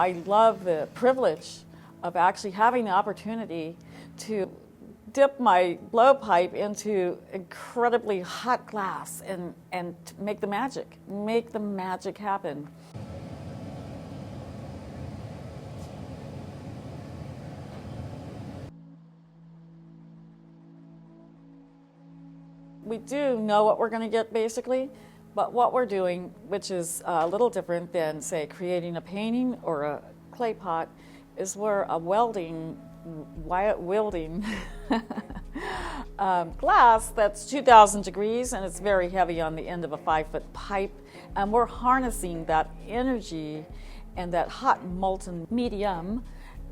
I love the privilege of actually having the opportunity to dip my blowpipe into incredibly hot glass and make the magic happen. We do know what we're going to get basically, but what we're doing, which is a little different than, say, creating a painting or a clay pot, is we're wielding glass that's 2,000 degrees, and it's very heavy on the end of a 5-foot pipe, and we're harnessing that energy and that hot molten medium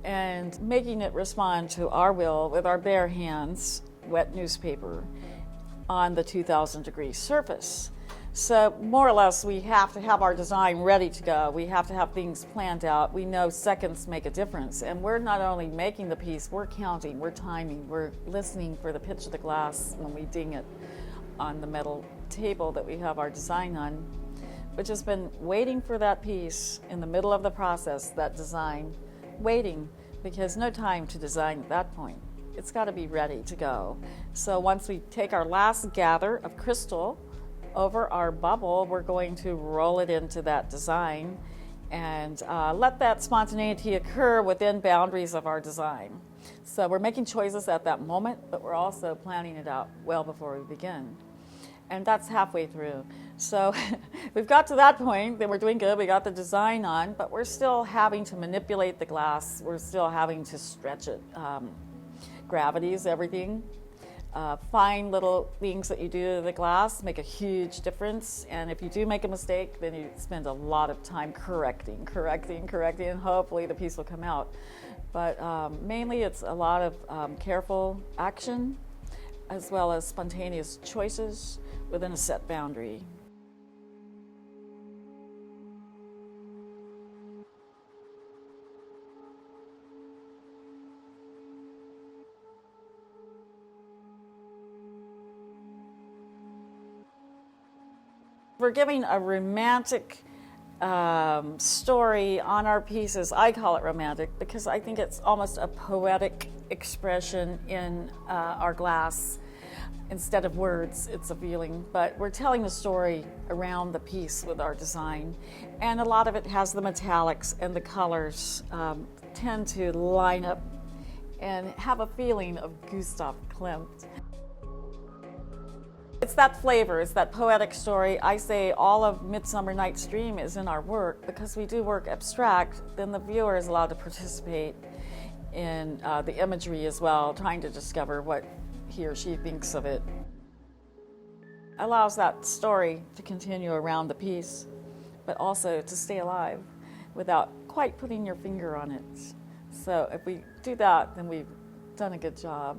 and making it respond to our will with our bare hands, wet newspaper, on the 2,000 degree surface. So more or less, we have to have our design ready to go. We have to have things planned out. We know seconds make a difference. And we're not only making the piece, we're counting, we're timing, we're listening for the pitch of the glass when we ding it on the metal table that we have our design on, which has been waiting for that piece in the middle of the process, that design, waiting, because no time to design at that point. It's got to be ready to go. So once we take our last gather of crystal over our bubble, we're going to roll it into that design and let that spontaneity occur within boundaries of our design. So we're making choices at that moment, but we're also planning it out well before we begin. And that's halfway through. So we've got to that point, then we're doing good, we got the design on, but we're still having to manipulate the glass, we're still having to stretch it. Gravity is everything. Fine little things that you do to the glass make a huge difference, and if you do make a mistake, then you spend a lot of time correcting, and hopefully the piece will come out. But mainly it's a lot of careful action as well as spontaneous choices within a set boundary. We're giving a romantic story on our pieces. I call it romantic because I think it's almost a poetic expression in our glass. Instead of words, it's a feeling. But we're telling the story around the piece with our design. And a lot of it has the metallics, and the colors tend to line up and have a feeling of Gustav Klimt. It's that flavor, it's that poetic story. I say all of Midsummer Night's Dream is in our work because we do work abstract, then the viewer is allowed to participate in the imagery as well, trying to discover what he or she thinks of it. Allows that story to continue around the piece, but also to stay alive without quite putting your finger on it. So if we do that, then we've done a good job.